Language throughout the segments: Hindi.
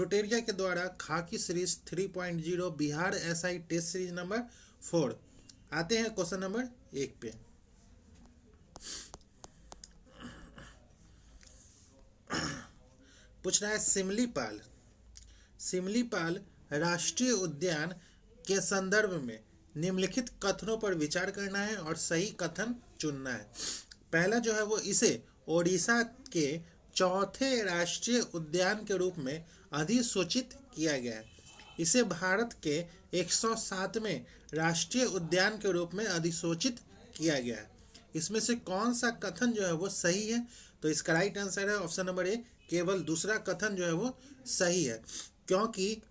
रोटेरिया के द्वारा Khaki series 3.0 Bihar SI test series number 4। आते हैं क्वेश्चन नंबर 1 पे। पूछ रहा है सिमलीपाल राष्ट्रीय उद्यान के संदर्भ में निम्नलिखित कथनों पर विचार करना है और सही कथन चुनना है। पहला जो है वो इसे ओडिशा के चौथे राष्ट्रीय उद्यान के रूप में अधिसूचित किया गया है। इसे भारत के 107वें राष्ट्रीय उद्यान के रूप में अधिसूचित किया गया है। इसमें से कौन सा कथन जो है वो सही है? तो इसका राइट आंसर है ऑप्शन नंबर ए, केवल दूसरा कथन जो है वो सही है, क्योंकि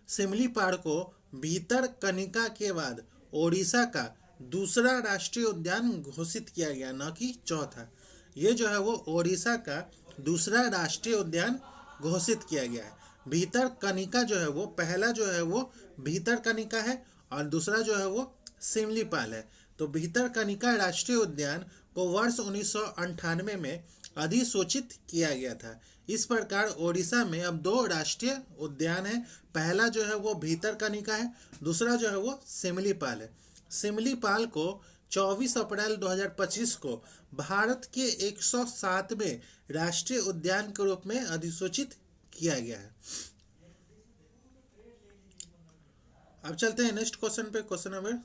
सिमलीपाल को भितरकनिका के बाद ओडिशा का दूसरा राष्ट्रीय उद्यान घोषित किया गया, न कि चौथा। ये जो है वो ओडिशा का दूसरा राष्ट्रीय उद्यान घोषित किया गया है। भितरकनिका जो है वो पहला जो है वो भितरकनिका है और दूसरा जो है वो सिमलीपाल है। तो भितरकनिका राष्ट्रीय उद्यान को वर्ष 1998 में अधिसूचित किया गया था। इस प्रकार ओडिशा में अब 2 राष्ट्रीय उद्यान है। पहला जो है वो भितरकनिका है, दूसरा जो है वो सिमलीपाल है। सिमलीपाल को 24 अप्रैल 2025 को भारत के 107वें राष्ट्रीय उद्यान के रूप में अधिसूचित किया गया है। अब चलते हैं नेक्स्ट क्वेश्चन पे। Question number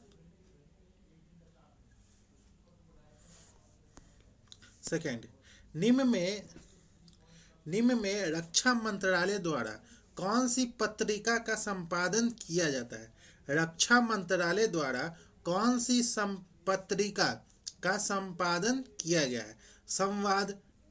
second. निम्न में रक्षा मंत्रालय द्वारा कौन सी पत्रिका का संपादन किया जाता है? रक्षा मंत्रालय द्वारा कौन सी पत्रिका का संपादन किया गया है? संवाद,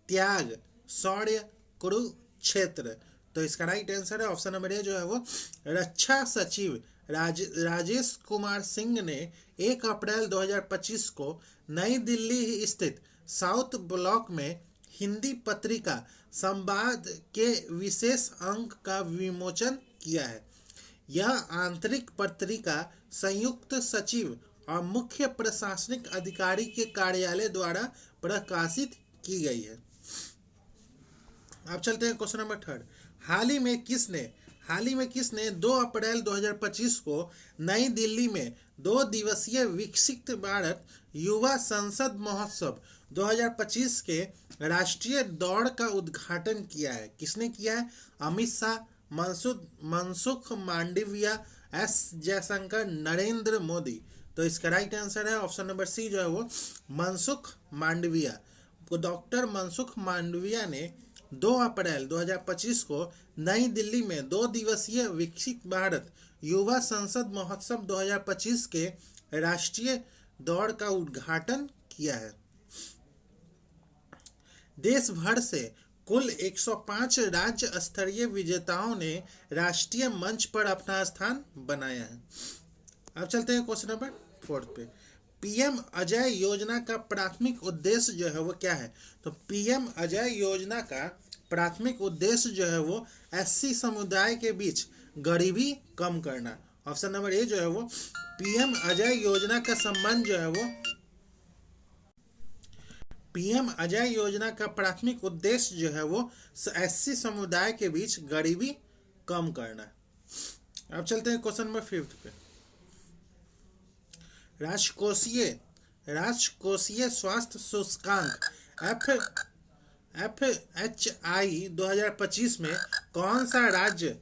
त्याग, शौर्य, कुरुक्षेत्र। तो इसका राइट आंसर है ऑप्शन नंबर ए जो है वो रक्षा सचिव राजेश कुमार सिंह ने 1 अप्रैल 2025 को नई दिल्ली स्थित साउथ ब्लॉक में हिंदी पत्रिका संवाद के विशेष अंक का विमोचन किया है। यह आंतरिक पत्रिका संयुक्त सचिव और मुख्य प्रशासनिक अधिकारी के कार्यालय द्वारा प्रकाशित की गई है। अब चलते हैं क्वेश्चन नंबर 3। हाल ही में किसने 2 अप्रैल 2025 को नई दिल्ली में 2 दिवसीय विकसित भारत युवा संसद महोत्सव 2025 के राष्ट्रीय दौड़ का उद्घाटन किया है? किसने किया है? अमित शाह, मनसुख मांडविया, एस जयशंकर, नरेंद्र मोदी। तो इसका राइट आंसर है ऑप्शन नंबर सी जो है वो मनसुख मांडविया। डॉक्टर मनसुख मांडविया ने 2 अप्रैल 2025 को नई दिल्ली में 2 दिवसीय विकसित भारत युवा संसद महोत्सव 2025 के राष्ट्रीय दौड़ का उद्घाटन किया है। देश भर से कुल 105 राज्य स्तरीय विजेताओं ने राष्ट्रीय मंच पर अपना स्थान बनाया है। अब चलते हैं क्वेश्चन नंबर 4 पे। पीएम अजय योजना का प्राथमिक उद्देश्य जो है वो क्या है? तो पीएम अजय योजना का प्राथमिक उद्देश्य जो है वो एससी समुदाय के बीच गरीबी कम करना। ऑप्शन नंबर ए जो है वो पीएम अजय योजना का संबंध जो है वो पीएम अजय योजना का प्राथमिक उद्देश्य जो है वो एससी समुदाय के बीच गरीबी कम करना। अब चलते हैं क्वेश्चन नंबर 5 पे। राजकोषीय स्वास्थ्य सूचकांक FHI 2025 में कौन सा राज्य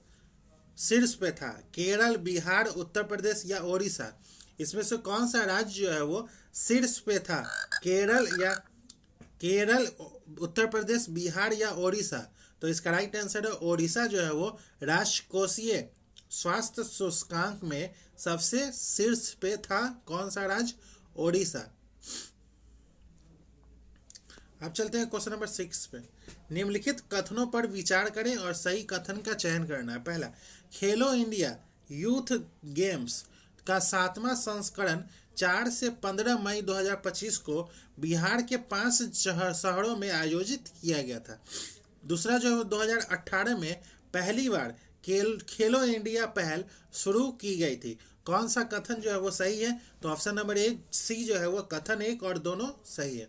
शीर्ष पे था? केरल, बिहार, उत्तर प्रदेश या ओडिशा? इसमें से कौन सा राज्य जो है वो शीर्ष पे था? केरल, उत्तर प्रदेश, बिहार या ओडिशा? तो इसका राइट आंसर है ओडिशा जो है वो राजकोषीय स्वास्थ्य सूचकांक में सबसे शीर्ष पे था। कौन सा राज्य? ओडिशा। अब चलते हैं क्वेश्चन नंबर 6 पे। निम्नलिखित कथनों पर विचार करें और सही कथन का चयन करना है। पहला, खेलो इंडिया यूथ गेम्स का 7वां संस्करण 4 से 15 मई 2025 को बिहार के 5 शहरों में आयोजित किया गया था। दूसरा जो है 2018 में पहली बार खेलो इंडिया पहल शुरू की गई थी। कौन सा कथन जो है वो सही है? तो ऑप्शन नंबर 1 सी जो है वो कथन 1 और दोनों सही है।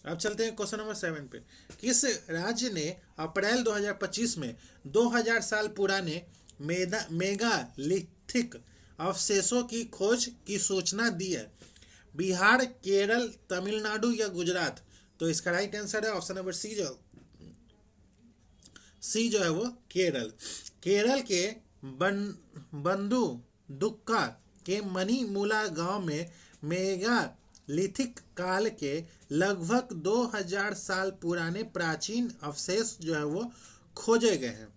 अब चलते हैं क्वेश्चन नंबर 7 पे। किस राज्य ने अप्रैल 2025 में 2000 साल पुराने मेगालिथिक अवशेषों की खोज की सूचना दी है? बिहार, केरल, तमिलनाडु या गुजरात? तो इसका राइट आंसर है ऑप्शन नंबर सी जो है वो केरल। केरल के बंदू दुक्का के मणिमूला गांव में मेगालिथिक काल के लगभग 2000 साल पुराने प्राचीन अवशेष जो है वो खोजे गए हैं।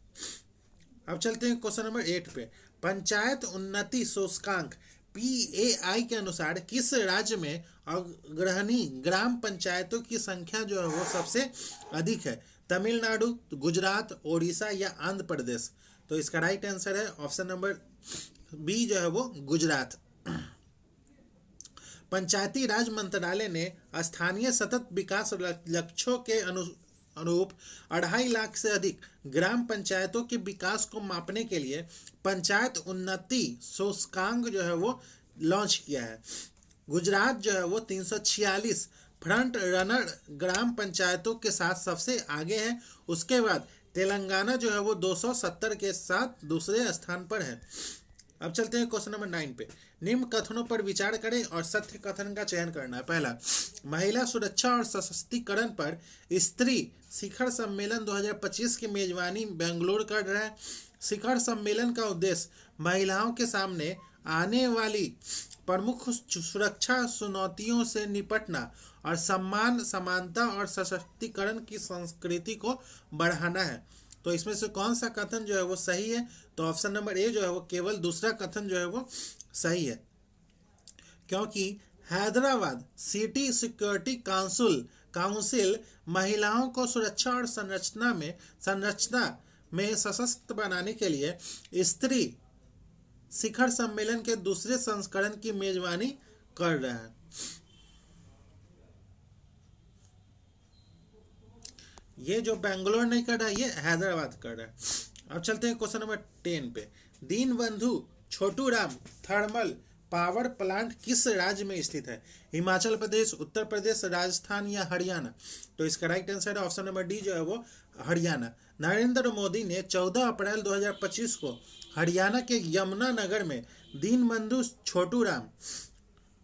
अब चलते हैं क्वेश्चन नंबर 8 पे। पंचायत उन्नति सूचकांक PAI के अनुसार किस राज्य में अग्रणी ग्राम पंचायतों की संख्या जो है वो सबसे अधिक है? तमिलनाडु, गुजरात, ओडिशा या आंध्र प्रदेश? तो इसका राइट आंसर है ऑप्शन नंबर बी जो है वो गुजरात। पंचायती राज मंत्रालय ने स्थानीय सतत विकास लक्ष्यों के अनुरूप 2.5 लाख से अधिक ग्राम पंचायतों के विकास को मापने के लिए पंचायत उन्नति सूचकांक जो है वो लॉन्च किया है। गुजरात जो है वो 346 फ्रंट रनर ग्राम पंचायतों के साथ सबसे आगे है। उसके बाद तेलंगाना जो है वो 270 के साथ दूसरे स्थान पर है। अब चलते हैं क्वेश्चन नंबर 9 पे। निम्न कथनों पर विचार करें और सत्य कथन का चयन करना है। पहला, महिला सुरक्षा और सशक्तिकरण पर स्त्री शिखर सम्मेलन 2025 की मेजबानी बेंगलुरु कर रहा है। शिखर सम्मेलन का उद्देश्य महिलाओं के सामने आने वाली प्रमुख सुरक्षा चुनौतियों से निपटना और सम्मान, समानता और सशक्तिकरण की संस्कृति को बढ़ाना है। तो इसमें से कौन सा कथन जो है वो सही है? तो ऑप्शन नंबर ए जो है वो केवल दूसरा कथन जो है वो सही है, क्योंकि हैदराबाद सिटी सिक्योरिटी काउंसिल महिलाओं को सुरक्षा और संरचना में सशक्त बनाने के लिए स्त्री शिखर सम्मेलन के दूसरे संस्करण की मेजबानी कर रहा है। ये जो बेंगलोर नहीं कर रहा है, ये हैदराबाद कर रहा है। अब चलते हैं क्वेश्चन नंबर 10 पे। Deenbandhu Chhoturam thermal power plant किस राज्य में स्थित है? हिमाचल प्रदेश, उत्तर प्रदेश, राजस्थान या हरियाणा? तो इसका राइट आंसर है ऑप्शन नंबर डी जो है वो हरियाणा। नरेंद्र मोदी ने 14 अप्रैल 2025 को हरियाणा के यमुनानगर में Deenbandhu Chhoturam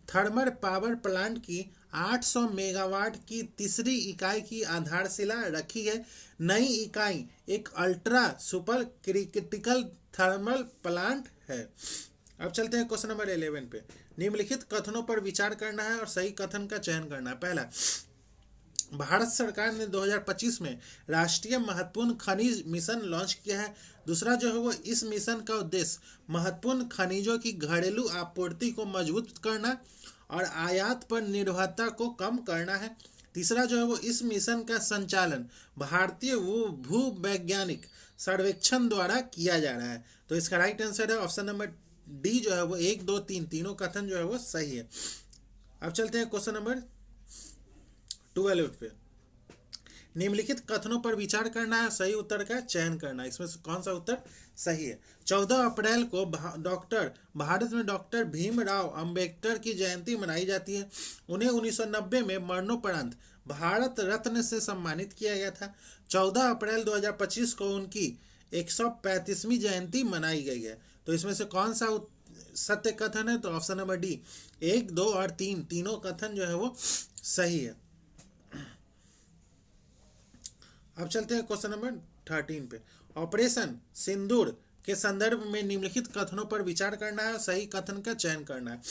thermal power plant की 800 मेगावाट की तीसरी इकाई की आधारशिला रखी है। नई इकाई एक ultra super critical thermal plant है। अब चलते हैं क्वेश्चन नंबर 11 पे। निम्नलिखित कथनों पर विचार करना है और सही कथन का चयन करना है। पहला, भारत सरकार ने 2025 में राष्ट्रीय महत्वपूर्ण खनिज मिशन लॉन्च किया है। दूसरा जो है वो इस मिशन का उद्देश्य महत्वपूर्ण खनिजों की घरेलू आपूर्ति को मजबूत करना और आयात पर निर्भरता को कम करना है। तीसरा जो है वो इस मिशन का संचालन भारतीय भूवैज्ञानिक सर्वेक्षण द्वारा किया जा रहा है। तो इसका राइट आंसर है ऑप्शन नंबर डी जो है वो 1, 2, 3 तीनों कथन जो है वो सही है। अब चलते हैं क्वेश्चन नंबर 12 पे। निम्नलिखित कथनों पर विचार करना है, सही उत्तर का चयन करना है। इसमें से कौन सा उत्तर सही है? 14 अप्रैल को भारत में डॉक्टर भीमराव अंबेडकर की जयंती मनाई जाती है। उन्हें 1990 में मरणोपरांत भारत रत्न से सम्मानित किया गया था। 14 अप्रैल 2025 को उनकी 135वीं जयंती मनाई गई है। तो इसमें से कौन सा सत्य कथन है? तो ऑप्शन नंबर डी 1, 2 और 3 तीनों कथन जो है वो सही है। अब चलते हैं क्वेश्चन नंबर 13 पे। ऑपरेशन सिंदूर के संदर्भ में निम्नलिखित कथनों पर विचार करना है, सही कथन का चयन करना है।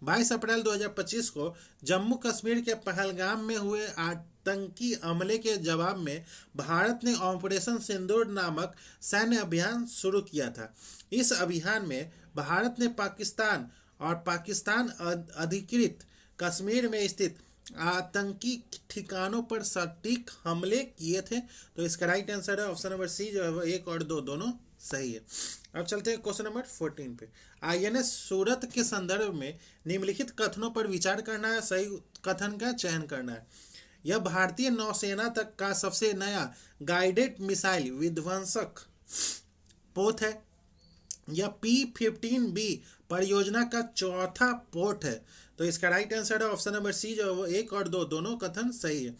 22 अप्रैल 2025 को जम्मू कश्मीर के पहलगाम में हुए आतंकी हमले के जवाब में भारत ने ऑपरेशन सिंदूर नामक सैन्य अभियान शुरू किया था। इस अभियान में भारत ने पाकिस्तान अधिकृत कश्मीर में स्थित आतंकी ठिकानों पर सटीक हमले किए थे। तो इसका राइट आंसर है ऑप्शन नंबर सी जो है वो 1 और 2 दोनों सही है। अब चलते हैं क्वेश्चन नंबर 14 पे। INS सूरत के संदर्भ में निम्नलिखित कथनों पर विचार करना है, सही कथन का चयन करना है। यह भारतीय नौसेना तक का सबसे नया गाइडेड मिसाइल विध्वंसक पोत है। यह P15B परियोजना का चौथा पोर्ट है। तो इसका राइट आंसर है ऑप्शन नंबर सी, जो है वो 1 और 2 दोनों कथन सही है।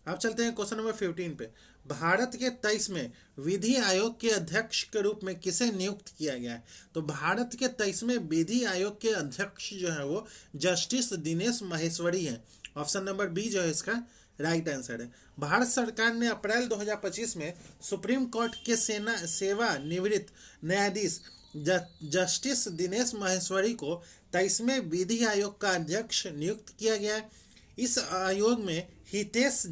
अब चलते हैं क्वेश्चन नंबर 15 पे। भारत के 23वें विधि आयोग के अध्यक्ष के रूप में किसे नियुक्त किया गया है? तो भारत के 23वें विधि आयोग के अध्यक्ष जो है वो जस्टिस दिनेश माहेश्वरी हैं। ऑप्शन नंबर बी जो है इसका राइट आंसर है। भारत सरकार ने अप्रैल 2025 में सुप्रीम कोर्ट के सेवानिवृत्त न्यायाधीश जस्टिस दिनेश माहेश्वरी को 23वें विधि आयोग का अध्यक्ष नियुक्त किया गया है। इस आयोग में हितेश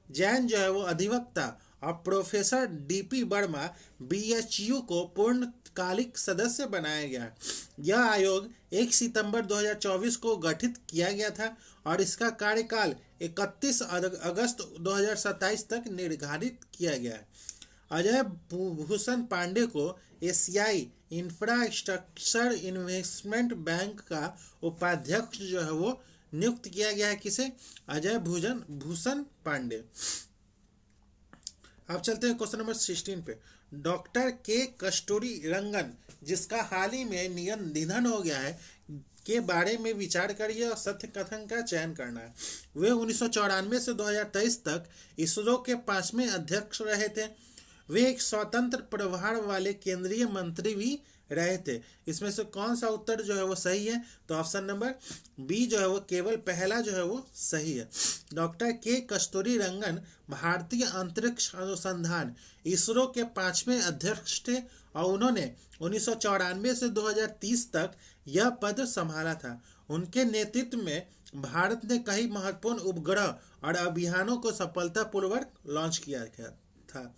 जैन जो है वो अधिवक्ता और प्रोफेसर डीपी वर्मा बीएचयू को पूर्णकालिक सदस्य बनाया गया है। यह आयोग 1 सितंबर 2024 को गठित किया गया था और इसका कार्यकाल 31 अगस्त 2027 तक निर्धारित किया गया है। अजय भूषण पांडे को एशियाई इंफ्रास्ट्रक्चर इन्वेस्टमेंट बैंक का उपाध्यक्ष जो है वो नियुक्त किया गया है। किसे? अजय भूषण पांडे। अब चलते हैं क्वेश्चन नंबर 16 पे। डॉक्टर के कस्तूरी रंगन, जिसका हाल ही में निधन हो गया है, के बारे में विचार करिए और सत्य कथन का चयन करना है। वे 1994 से 2023 तक इसरो के 5वें अध्यक्ष रहे थे। वे एक स्वतंत्र प्रभार वाले केंद्रीय मंत्री भी रहे थे। इसमें से कौन सा उत्तर जो है वो सही है? तो ऑप्शन नंबर बी जो है वो केवल पहला जो है वो सही है। डॉक्टर के कस्तूरी रंगन भारतीय अंतरिक्ष अनुसंधान इसरो के 5वें अध्यक्ष थे और उन्होंने 1994 से 2030 तक यह पद संभाला था। उनके नेतृत्व में भारत ने कई महत्वपूर्ण उपग्रह और अभियानों को सफलतापूर्वक लॉन्च किया था।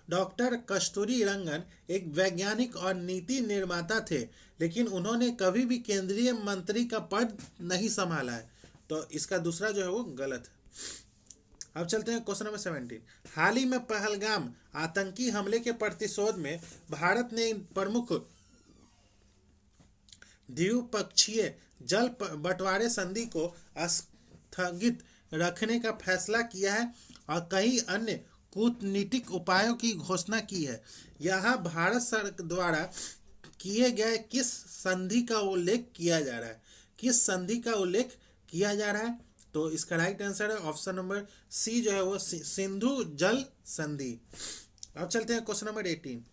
डॉक्टर कस्तूरी रंगन एक वैज्ञानिक और नीति निर्माता थे, लेकिन उन्होंने कभी भी केंद्रीय मंत्री का पद नहीं संभाला है। तो इसका दूसरा जो है वो गलत है। अब चलते हैं क्वेश्चन नंबर 17। हाल ही में पहलगाम आतंकी हमले के प्रतिशोध में भारत ने प्रमुख द्विपक्षीय जल बंटवारे संधि को स्थगित रखने का फैसला किया है और कई अन्य कूटनीतिक उपायों की घोषणा की है। यहाँ भारत सरकार द्वारा किए गए किस संधि का उल्लेख किया जा रहा है? किस संधि का उल्लेख किया जा रहा है? तो इसका राइट आंसर है ऑप्शन नंबर सी जो है वो सिंधु जल संधि। अब चलते हैं क्वेश्चन नंबर 18।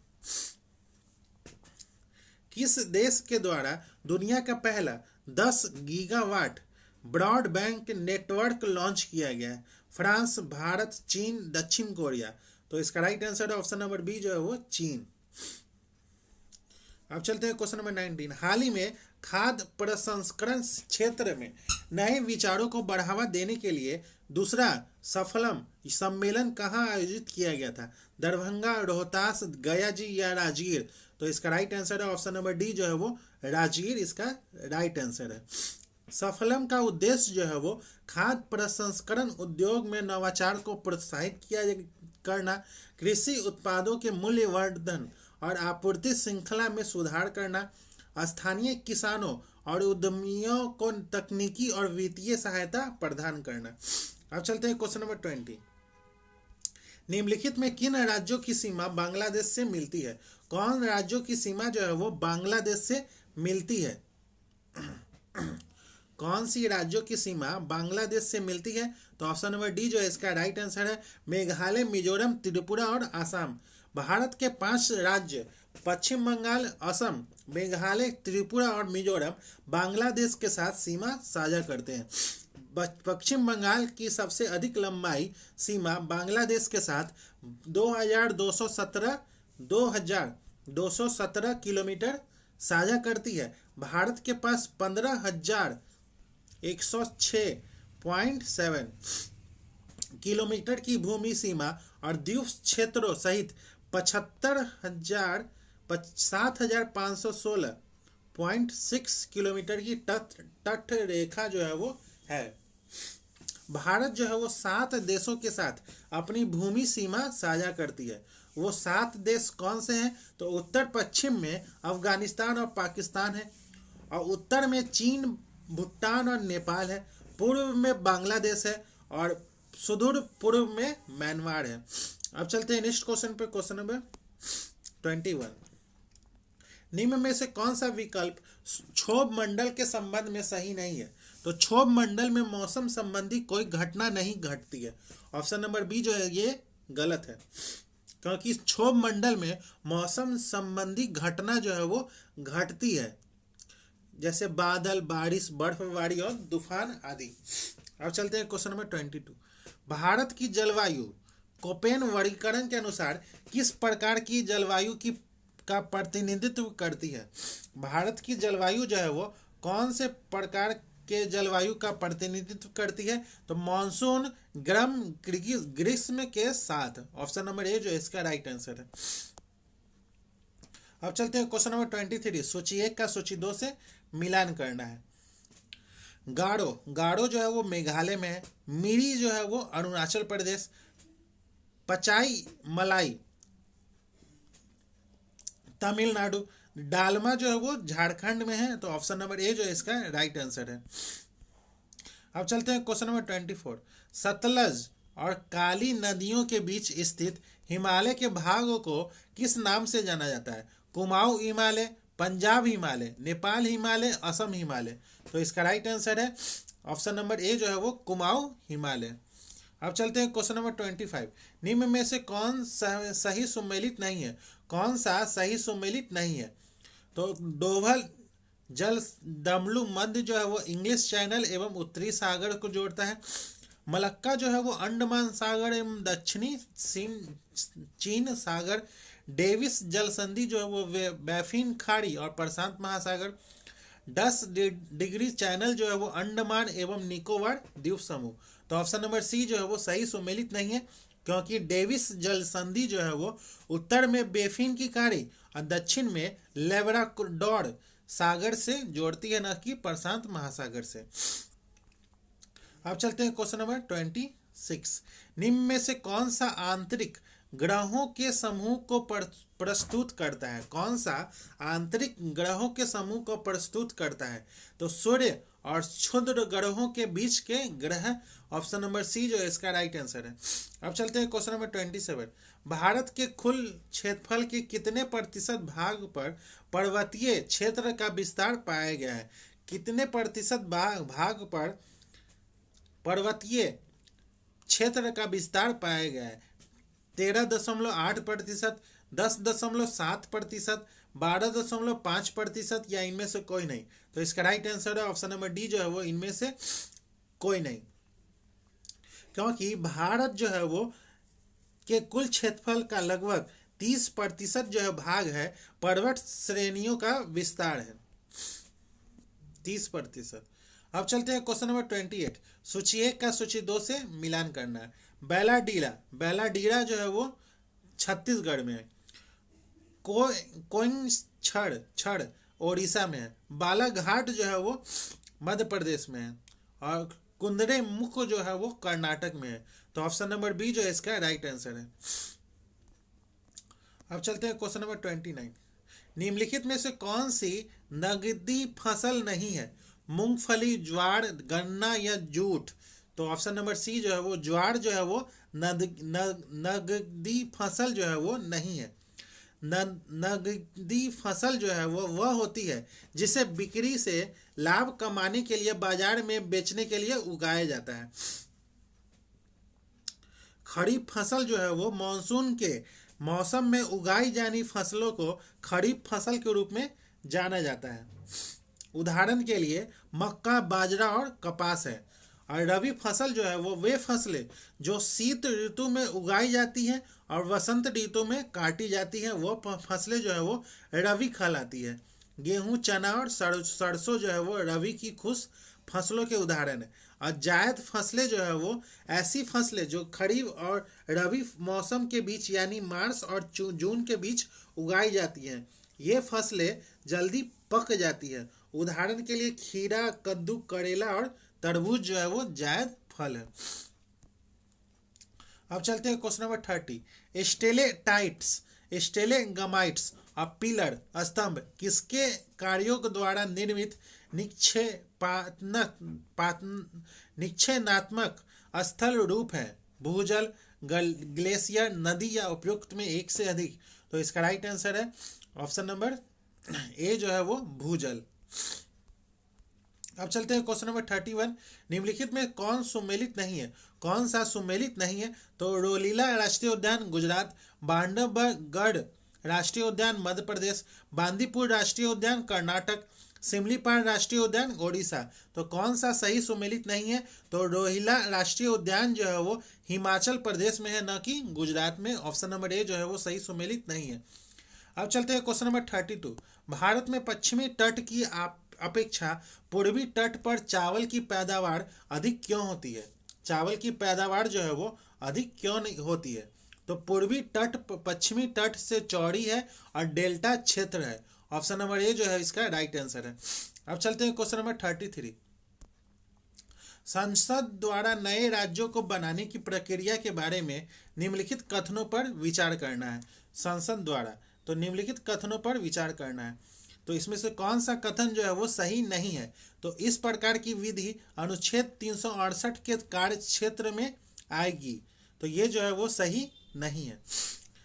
किस देश के द्वारा दुनिया का पहला 10 गीगावाट ब्रॉडबैंड नेटवर्क लॉन्च किया गया है? फ्रांस, भारत, चीन, दक्षिण कोरिया। तो इसका राइट आंसर है ऑप्शन नंबर बी जो है वो चीन। अब चलते हैं क्वेश्चन नंबर 19। हाल ही में खाद्य प्रसंस्करण क्षेत्र में नए विचारों को बढ़ावा देने के लिए दूसरा सफलम सम्मेलन कहाँ आयोजित किया गया था? दरभंगा, रोहतास, गया जी या राजगीर। तो इसका राइट आंसर है ऑप्शन नंबर डी जो है वो राजगीर इसका राइट आंसर है। सफलम का उद्देश्य जो है वो खाद्य प्रसंस्करण उद्योग में नवाचार को प्रोत्साहित करना, कृषि उत्पादों के मूल्यवर्धन और आपूर्ति श्रृंखला में सुधार करना, स्थानीय किसानों और उद्यमियों को तकनीकी और वित्तीय सहायता प्रदान करना। अब चलते हैं क्वेश्चन नंबर 20। निम्नलिखित में किन राज्यों की सीमा बांग्लादेश से मिलती है? कौन राज्यों की सीमा जो है वो बांग्लादेश से मिलती है? कौन सी राज्यों की सीमा बांग्लादेश से मिलती है? तो ऑप्शन नंबर डी जो है इसका राइट आंसर है मेघालय, मिजोरम, त्रिपुरा और असम। भारत के 5 राज्य पश्चिम बंगाल, असम, मेघालय, त्रिपुरा और मिजोरम बांग्लादेश के साथ सीमा साझा करते हैं। पश्चिम बंगाल की सबसे अधिक लंबाई सीमा बांग्लादेश के साथ 2217 किलोमीटर साझा करती है। भारत के पास 15,106.7 किलोमीटर की भूमि सीमा और द्वीप क्षेत्रों सहित 7,516.6 किलोमीटर की तट रेखा जो है वो है। भारत जो है वो 7 देशों के साथ अपनी भूमि सीमा साझा करती है। वो 7 देश कौन से हैं? तो उत्तर पश्चिम में अफगानिस्तान और पाकिस्तान है, और उत्तर में चीन, भूटान और नेपाल है, पूर्व में बांग्लादेश है और सुदूर पूर्व में म्यांमार है। अब चलते हैं नेक्स्ट क्वेश्चन पे, क्वेश्चन नंबर 21। निम्न में से कौन सा विकल्प क्षोभ मंडल के संबंध में सही नहीं है? तो क्षोभ मंडल में मौसम संबंधी कोई घटना नहीं घटती है। ऑप्शन नंबर बी जो है ये गलत है, क्योंकि क्षोभ मंडल में मौसम संबंधी घटना जो है वो घटती है, जैसे बादल, बारिश, बर्फबारी और तूफान आदि। अब चलते हैं क्वेश्चन नंबर 22। भारत की जलवायु कोपेन वर्गीकरण के अनुसार किस प्रकार की जलवायु का प्रतिनिधित्व करती है? भारत की जलवायु जो है वो कौन से प्रकार के जलवायु का प्रतिनिधित्व करती है? तो मानसून, गर्म, ग्रीष्म के साथ। ऑप्शन नंबर ए जो है इसका राइट आंसर है। अब चलते हैं क्वेश्चन नंबर 23। सूची 1 का सूची 2 से मिलान करना है। गारो जो है वो मेघालय में है। मिरी जो है वो अरुणाचल प्रदेश। पचाई मलाई तमिलनाडु। डालमा जो है वो झारखंड में है। तो ऑप्शन नंबर ए जो है इसका राइट आंसर है। अब चलते हैं क्वेश्चन नंबर 24। सतलज और काली नदियों के बीच स्थित हिमालय के भाग को किस नाम से जाना जाता है? कुमाऊं हिमालय, पंजाब हिमालय, नेपाल हिमालय, असम हिमालय। तो इसका राइट आंसर है ऑप्शन नंबर ए जो है वो कुमाऊं हिमालय। अब चलते हैं क्वेश्चन नंबर 25। निम्न में से कौन सा सही सुमेलित नहीं है? कौन सा सही सुमेलित नहीं है? तो डोभल जल दमलू मध्य जो है वो इंग्लिश चैनल एवं उत्तरी सागर को जोड़ता है। मलक्का जो है वो अंडमान सागर एवं दक्षिणी चीन सागर। डेविस जल संधि जो है वो बैफिन खाड़ी और प्रशांत महासागर। 10 डिग्री चैनल जो है वो अंडमान एवं निकोबार द्वीप समूह। तो ऑप्शन नंबर सी जो है वो सही सुमेलित नहीं है, क्योंकि डेविस जल संधि जो है वो उत्तर में बेफिन की खाड़ी और दक्षिण में लेब्राडोर सागर से जोड़ती है, न कि प्रशांत महासागर से। अब चलते हैं क्वेश्चन नंबर 26। निम्न में से कौन सा आंतरिक ग्रहों के समूह को प्रस्तुत करता है? कौन सा आंतरिक ग्रहों के समूह को प्रस्तुत करता है? तो सूर्य और क्षुद्र ग्रहों के बीच के ग्रह। ऑप्शन नंबर सी जो है इसका राइट आंसर है। अब चलते हैं क्वेश्चन नंबर 27। भारत के कुल क्षेत्रफल के कितने प्रतिशत भाग पर पर्वतीय क्षेत्र का विस्तार पाया गया है? कितने प्रतिशत भाग पर पर्वतीय क्षेत्र का विस्तार पाया गया है? 13.8%, 10.7%, 12.5% या इनमें से कोई नहीं? तो इसका राइट आंसर है ऑप्शन नंबर डी जो है वो इनमें से कोई नहीं, क्योंकि भारत जो है वो के कुल क्षेत्रफल का लगभग 30% जो है भाग है पर्वत श्रेणियों का विस्तार है, 30%। अब चलते हैं क्वेश्चन नंबर 28। सूची 1 का सूची 2 से मिलान करना है। बैलाडीरा जो है वो छत्तीसगढ़ में है। कोइंछड़ ओडिशा में है। बालाघाट जो है वो मध्य प्रदेश में है और कुंदरे मुख जो है वो कर्नाटक में है। तो ऑप्शन नंबर बी जो है इसका राइट आंसर है। अब चलते हैं क्वेश्चन नंबर 29। निम्नलिखित में से कौन सी नगदी फसल नहीं है? मूंगफली, ज्वार, गन्ना या जूट। तो ऑप्शन नंबर सी जो है वो ज्वार जो है वो नगदी फसल जो है वो नहीं है। नगदी फसल जो है वो वह होती है जिसे बिक्री से लाभ कमाने के लिए बाजार में बेचने के लिए उगाया जाता है। खरीफ फसल जो है वो मानसून के मौसम में उगाई जानी फसलों को खरीफ फसल के रूप में जाना जाता है। उदाहरण के लिए मक्का, बाजरा और कपास है। और रबी फसल जो है वो वे फसलें जो शीत ऋतु में उगाई जाती हैं और वसंत ऋतु में काटी जाती हैं, वो फसलें जो है वो रबी कहलाती है। गेहूं, चना और सरसों जो है वो रबी की खुश फसलों के उदाहरण है। और जायद फसलें जो है वो ऐसी फसलें जो खरीफ और रबी मौसम के बीच यानी मार्च और जून के बीच उगाई जाती हैं। ये फसलें जल्दी पक जाती है। उदाहरण के लिए खीरा, कद्दू, करेला और तरबूज जो है वो जायद फल है। अब चलते हैं क्वेश्चन नंबर 30। स्टेलेटाइट्स, स्टेलेगमाइट्स और पिलर स्तंभ किसके कार्यों के द्वारा निर्मित निक्षेपात्मक स्थल रूप है? भूजल, ग्लेशियर, नदी या उपयुक्त में एक से अधिक। तो इसका राइट आंसर है ऑप्शन नंबर ए जो है वो भूजल। अब चलते हैं क्वेश्चन नंबर 31। निम्नलिखित में कौन सुमेलित नहीं है? कौन सा सुमेलित नहीं है? तो रोलीला राष्ट्रीय उद्यान गुजरात, बांधवगढ़ राष्ट्रीय उद्यान मध्य प्रदेश, बांदीपुर राष्ट्रीय उद्यान कर्नाटक, सिमलीपाल राष्ट्रीय उद्यान ओडिशा। तो कौन सा सही सुमेलित नहीं है? तो रोहिला राष्ट्रीय उद्यान जो है वो हिमाचल प्रदेश में है, न कि गुजरात में। ऑप्शन नंबर ए जो है वो सही सुमेलित नहीं है। अब चलते हैं क्वेश्चन नंबर 32। भारत में पश्चिमी तट की अपेक्षा पूर्वी तट पर चावल की पैदावार अधिक क्यों होती है? चावल की पैदावार जो है वो अधिक क्यों नहीं होती है? तो पूर्वी तट पश्चिमी तट से चौड़ी है और डेल्टा क्षेत्र है। ऑप्शन नंबर ए जो है इसका राइट आंसर है। अब चलते हैं क्वेश्चन नंबर 33। संसद द्वारा नए राज्यों को बनाने की प्रक्रिया के बारे में निम्नलिखित कथनों पर विचार करना है। संसद द्वारा, तो निम्नलिखित कथनों पर विचार करना है। तो इसमें से कौन सा कथन जो है वो सही नहीं है? तो इस प्रकार की विधि अनुच्छेद 368 के कार्य क्षेत्र में आएगी। तो ये जो है वो सही नहीं है।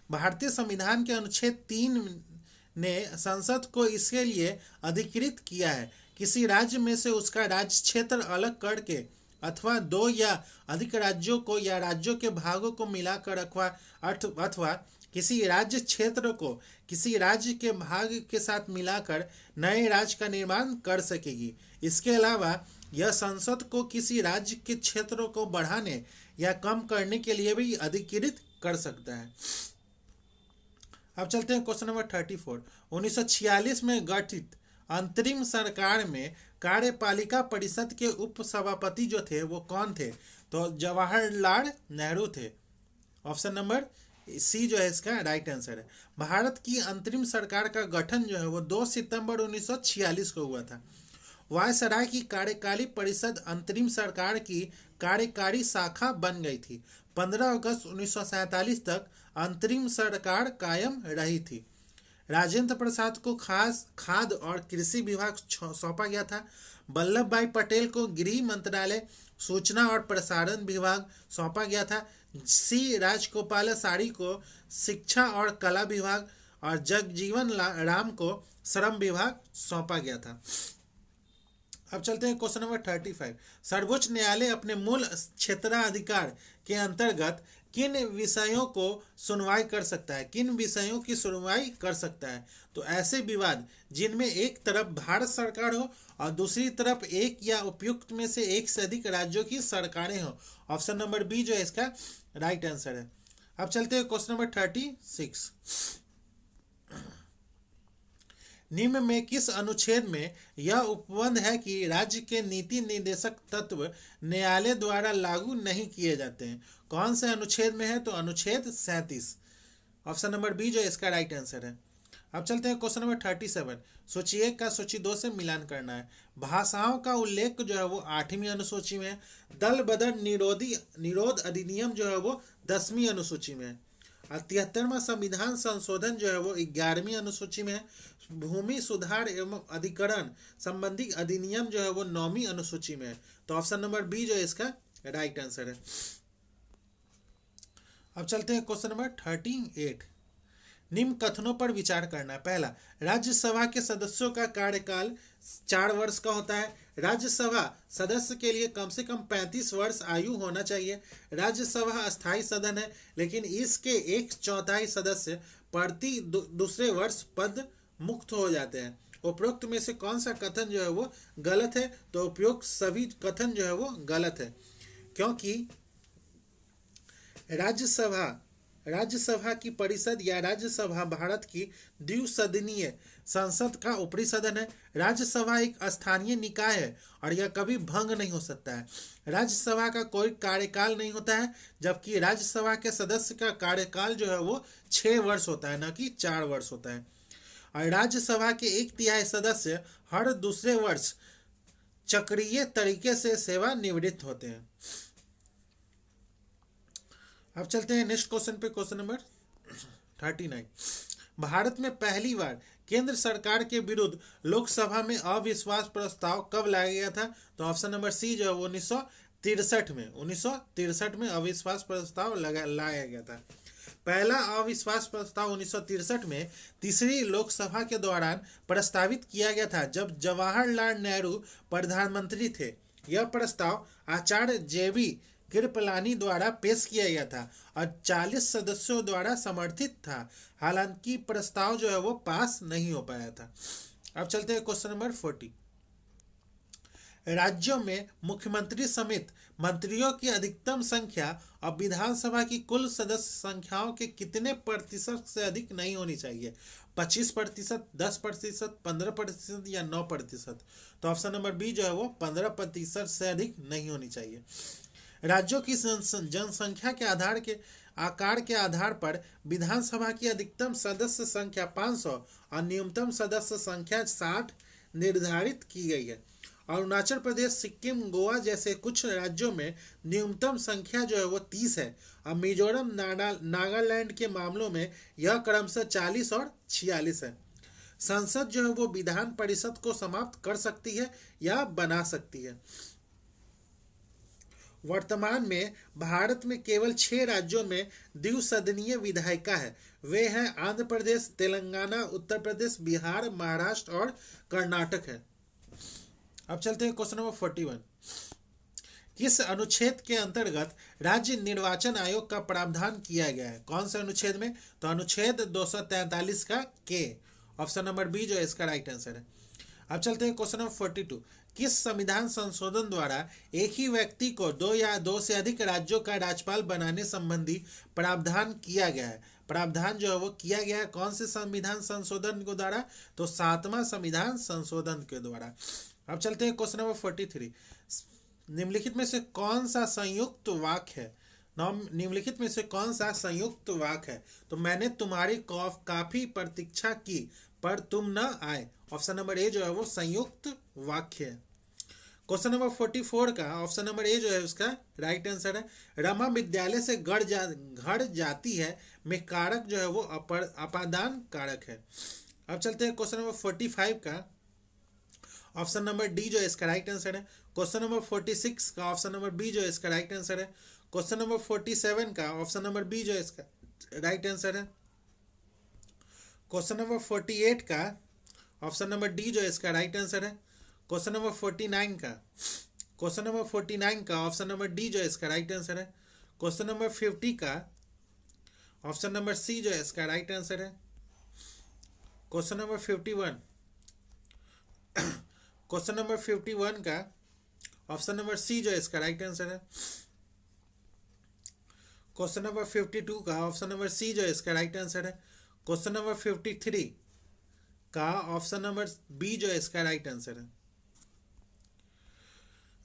भारतीय संविधान के अनुच्छेद 3 ने संसद को इसके लिए अधिकृत किया है किसी राज्य में से उसका राज्य क्षेत्र अलग करके अथवा दो या अधिक राज्यों को या राज्यों के भागों को मिलाकर अथवा किसी राज्य क्षेत्र को किसी राज्य के भाग के साथ मिलाकर नए राज्य का निर्माण कर सकेगी। इसके अलावा यह संसद को किसी राज्य के क्षेत्रों को बढ़ाने या कम करने के लिए भी अधिकृत कर सकता है। अब चलते हैं क्वेश्चन नंबर 34। 1946 में गठित अंतरिम सरकार में कार्यपालिका परिषद के उप सभापति जो थे वो कौन थे? तो जवाहरलाल नेहरू थे। ऑप्शन नंबर सी जो है इसका राइट आंसर है। भारत की अंतरिम सरकार का गठन जो है वो 2 सितंबर 1946 को हुआ था। वायसराय की कार्यकारी परिषद अंतरिम सरकार की कार्यकारी शाखा बन गई थी। 15 अगस्त 1947 तक अंतरिम सरकार कायम रही थी। राजेंद्र प्रसाद को खाद्य और कृषि विभाग सौंपा गया था। वल्लभ भाई पटेल को गृह मंत्रालय, सूचना और प्रसारण विभाग सौंपा गया था। सी राजगोपालाचारी को शिक्षा और कला विभाग और जगजीवन राम को श्रम विभाग सौंपा गया था। अब चलते हैं क्वेश्चन नंबर 35। सर्वोच्च न्यायालय अपने मूल क्षेत्राधिकार के अंतर्गत किन विषयों को सुनवाई कर सकता है? किन विषयों की सुनवाई कर सकता है? तो ऐसे विवाद जिनमें एक तरफ भारत सरकार हो और दूसरी तरफ एक या उपयुक्त में से एक से अधिक राज्यों की सरकारें हो। ऑप्शन नंबर बी जो है इसका राइट आंसर है। अब चलते हैं क्वेश्चन नंबर 36। निम्न में किस अनुच्छेद में यह उपबंध है कि राज्य के नीति निर्देशक तत्व न्यायालय द्वारा लागू नहीं किए जाते हैं? कौन से अनुच्छेद में है? तो अनुच्छेद 37। ऑप्शन नंबर बी जो है इसका राइट आंसर है। अब चलते हैं क्वेश्चन नंबर 37। सूची 1 का सूची 2 से मिलान करना है। भाषाओं का उल्लेख जो है वो 8वीं अनुसूची में है। दल बदल निरोध अधिनियम जो है वो 10वीं अनुसूची में है। 73वां संविधान संशोधन जो है वो 11वीं अनुसूची में है। भूमि सुधार एवं अधिकरण संबंधी अधिनियम जो है वो 9वीं अनुसूची में है। तो ऑप्शन नंबर बी जो है इसका राइट आंसर है। अब चलते हैं क्वेश्चन नंबर 38। निम्न कथनों पर विचार करना है। पहला, राज्यसभा के सदस्यों का कार्यकाल 4 वर्ष का होता है। राज्यसभा सदस्य के लिए कम से कम 35 वर्ष आयु होना चाहिए। राज्यसभा अस्थायी सदन है, लेकिन इसके 1/4 सदस्य प्रति दूसरे वर्ष पद मुक्त हो जाते हैं। उपरोक्त में से कौन सा कथन जो है वो गलत है? तो उपयुक्त सभी कथन जो है वो गलत है, क्योंकि राज्यसभा की परिषद या राज्यसभा भारत की द्विसदनीय संसद का ऊपरी सदन है। राज्यसभा एक स्थानीय निकाय है और यह कभी भंग नहीं हो सकता है। राज्यसभा का कोई कार्यकाल नहीं होता है, जबकि राज्यसभा के सदस्य का कार्यकाल जो है वो 6 वर्ष होता है, न कि 4 वर्ष होता है। और राज्यसभा के 1/3 सदस्य हर दूसरे वर्ष चक्रीय तरीके से सेवानिवृत्त होते हैं। अब चलते हैं नेक्स्ट क्वेश्चन पे, क्वेश्चन नंबर 39। भारत में पहली बार केंद्र सरकार के विरुद्ध लोकसभा में अविश्वास प्रस्ताव कब लाया गया था? तो ऑप्शन नंबर सी जो है 1963 में अविश्वास प्रस्ताव लाया गया था। पहला अविश्वास प्रस्ताव 1963 में तीसरी लोकसभा के दौरान प्रस्तावित किया गया था, जब जवाहरलाल नेहरू प्रधानमंत्री थे। यह प्रस्ताव आचार्य जेबी कृपलानी द्वारा पेश किया गया था और 40 सदस्यों द्वारा समर्थित था। हालांकि प्रस्ताव जो है वो पास नहीं हो पाया था। अब चलते हैं क्वेश्चन नंबर 40। राज्यों में मुख्यमंत्री समेत मंत्रियों की अधिकतम संख्या और विधानसभा की कुल सदस्य संख्याओं के कितने प्रतिशत से अधिक नहीं होनी चाहिए? 25%, 10%, 15% या 9%? तो ऑप्शन नंबर बी जो है वो 15% से अधिक नहीं होनी चाहिए। राज्यों की जनसंख्या के आकार के आधार पर विधानसभा की अधिकतम सदस्य संख्या 500 और न्यूनतम सदस्य संख्या 60 निर्धारित की गई है। अरुणाचल प्रदेश, सिक्किम, गोवा जैसे कुछ राज्यों में न्यूनतम संख्या जो है वो 30 है और मिजोरम, नागालैंड के मामलों में यह क्रमशः 40 और 46 है। संसद जो है वो विधान परिषद को समाप्त कर सकती है या बना सकती है। वर्तमान में भारत में केवल 6 राज्यों में द्विसदनीय विधायिका है। वे हैं आंध्र प्रदेश, तेलंगाना, उत्तर प्रदेश, बिहार, महाराष्ट्र और कर्नाटक है। अब चलते हैं क्वेश्चन नंबर 41। किस अनुच्छेद के अंतर्गत राज्य निर्वाचन आयोग का प्रावधान किया गया है? कौन से अनुच्छेद में? तो अनुच्छेद 243 का के। ऑप्शन नंबर बी जो है इसका राइट आंसर है। अब चलते हैं क्वेश्चन नंबर 42। किस संविधान संशोधन द्वारा एक ही व्यक्ति को 2 या 2 से अधिक राज्यों का राज्यपाल बनाने संबंधी प्रावधान किया गया है? प्रावधान जो है वो किया गया है कौन से संविधान संशोधन के द्वारा? तो 7वां संविधान संशोधन के द्वारा। अब चलते हैं क्वेश्चन नंबर 43। निम्नलिखित में से कौन सा संयुक्त वाक्य है? निम्नलिखित में से कौन सा संयुक्त वाक्य है? तो मैंने तुम्हारी काफी प्रतीक्षा की पर तुम न आए। ऑप्शन नंबर ए जो है वो संयुक्त वाक्य है। क्वेश्चन नंबर 44 का ऑप्शन नंबर ए जो है उसका राइट आंसर है। रमा विद्यालय से घर जाती है में कारक जो है वो अपादान कारक है। अब चलते हैं क्वेश्चन नंबर 45 का ऑप्शन नंबर डी जो है इसका राइट आंसर है। क्वेश्चन नंबर 46 का ऑप्शन नंबर बी जो है इसका राइट आंसर है। क्वेश्चन नंबर 47 का ऑप्शन नंबर बी जो है इसका राइट आंसर है। क्वेश्चन नंबर 48 का ऑप्शन नंबर डी जो है इसका राइट आंसर है। क्वेश्चन नंबर 49 का ऑप्शन नंबर डी जो है इसका राइट आंसर है। क्वेश्चन नंबर 50 का ऑप्शन नंबर सी जो है इसका राइट आंसर है। क्वेश्चन नंबर 51 क्वेश्चन नंबर 51 का ऑप्शन नंबर सी जो है इसका राइट आंसर है। क्वेश्चन नंबर 52 का ऑप्शन नंबर सी जो है इसका राइट आंसर है। क्वेश्चन नंबर 53 का ऑप्शन नंबर बी जो है इसका राइट आंसर है।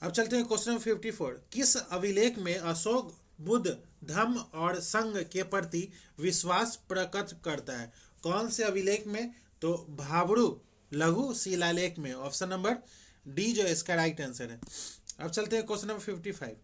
अब चलते हैं क्वेश्चन नंबर 54। किस अभिलेख में अशोक बुद्ध धम्म और संघ के प्रति विश्वास प्रकट करता है? कौन से अभिलेख में? तो भाब्रू लघु शिलालेख में। ऑप्शन नंबर डी जो है इसका राइट आंसर है। अब चलते हैं क्वेश्चन नंबर 55।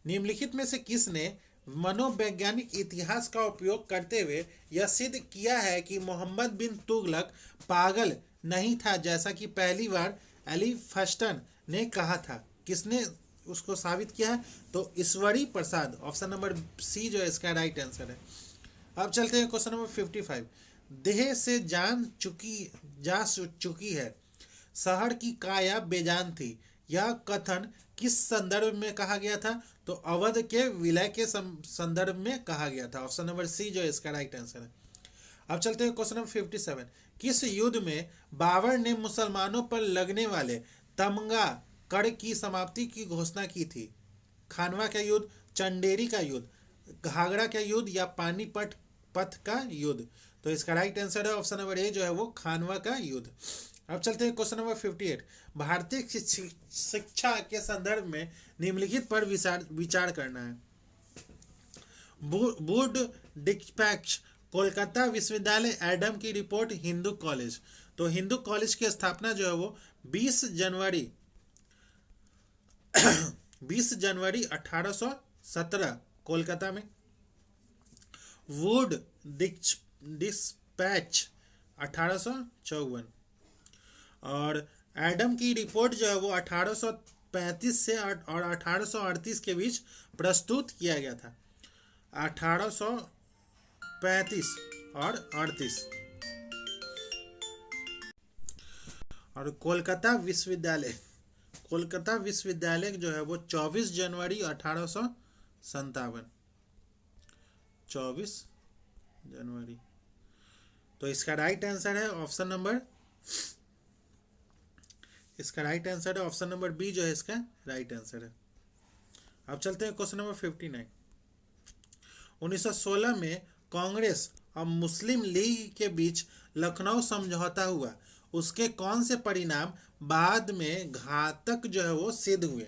निम्नलिखित में से किसने मनोवैज्ञानिक इतिहास का उपयोग करते हुए यह सिद्ध किया है कि मोहम्मद बिन तुगलक पागल नहीं था, जैसा कि पहली बार एलिफस्टन ने कहा था? किसने उसको साबित किया है? तो Ishwari Prasad. Option number C जो है इसका राइट आंसर है। अब चलते हैं क्वेश्चन नंबर 55। देह से जा चुकी है, शहर की काया बेजान थी, यह कथन किस संदर्भ में कहा गया था? तो अवध के विलय के संदर्भ में कहा गया था। ऑप्शन नंबर सी जो है इसका राइट आंसर है। अब चलते हैं क्वेश्चन नंबर 57। किस युद्ध में बाबर ने मुसलमानों पर लगने वाले तमगा कर की समाप्ति की घोषणा की थी? खानवा का युद्ध, चंदेरी का युद्ध, घाघरा का युद्ध या पानीपत का युद्ध? तो इसका राइट आंसर है ऑप्शन नंबर ए जो है वो खानवा का युद्ध। अब चलते हैं क्वेश्चन नंबर 58। भारतीय शिक्षा के संदर्भ में निम्नलिखित पर विचार करना है। वुड डिस्पैच, कोलकाता विश्वविद्यालय, एडम की रिपोर्ट, हिंदू कॉलेज। तो हिंदू कॉलेज की स्थापना जो है वो 20 जनवरी 1817 कोलकाता में। वुड डिस्पैच 1854 और एडम की रिपोर्ट जो है वो 1835 से और 1838 के बीच प्रस्तुत किया गया था। 35 और 38। और कोलकाता विश्वविद्यालय जो है वो 24 जनवरी 1857। 24 जनवरी। तो इसका राइट आंसर है ऑप्शन नंबर बी जो है इसका राइट आंसर है। अब चलते हैं क्वेश्चन नंबर 59। 1916 में कांग्रेस और मुस्लिम लीग के बीच लखनऊ समझौता हुआ, उसके कौन से परिणाम बाद में घातक जो है वो सिद्ध हुए?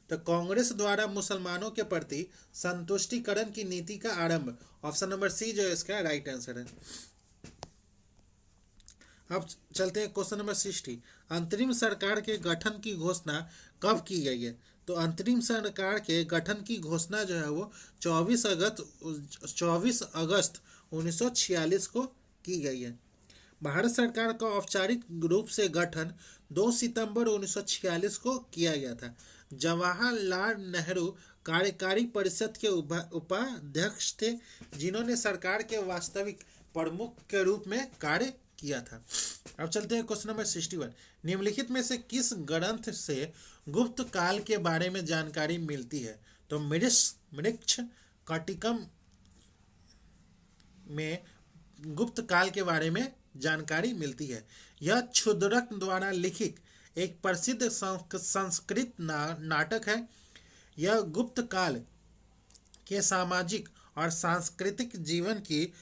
तो कांग्रेस द्वारा मुसलमानों के प्रति संतुष्टिकरण की नीति का आरंभ। ऑप्शन नंबर सी जो है इसका राइट आंसर है। अब चलते हैं क्वेश्चन नंबर 60। अंतरिम सरकार के गठन की घोषणा कब की गई है? तो अंतरिम सरकार के गठन की घोषणा जो है वो 24 अगस्त 1946 को की गई है। भारत सरकार का औपचारिक रूप से गठन 2 सितंबर 1946 को किया गया था। जवाहरलाल नेहरू कार्यकारी परिषद के उपाध्यक्ष थे, जिन्होंने सरकार के वास्तविक प्रमुख के रूप में कार्य किया था। अब चलते हैं क्वेश्चन नंबर 61। निम्नलिखित में से किस ग्रंथ से गुप्त काल के बारे में जानकारी मिलती है? तो मृक्ष कटिकम में गुप्त काल के बारे में जानकारी मिलती है। यह क्षुद्रक द्वारा लिखित एक प्रसिद्ध संस्कृत नाटक है। यह गुप्त काल के सामाजिक और सांस्कृतिक जीवन की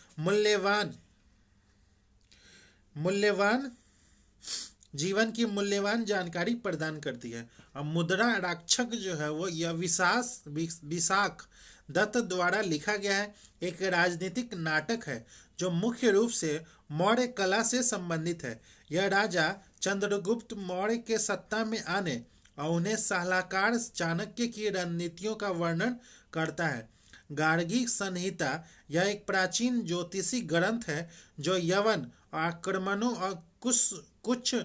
मूल्यवान जानकारी प्रदान करती है। और मुद्रा रक्षक जो है वो यह विशाख दत्त द्वारा लिखा गया है, एक राजनीतिक नाटक है जो मुख्य रूप से मौर्य कला से संबंधित है। यह राजा चंद्रगुप्त मौर्य के सत्ता में आने और उन्हें सलाहकार चाणक्य की रणनीतियों का वर्णन करता है। गार्गी संहिता यह एक प्राचीन ज्योतिषी ग्रंथ है जो यवन आक्रमणों और कुछ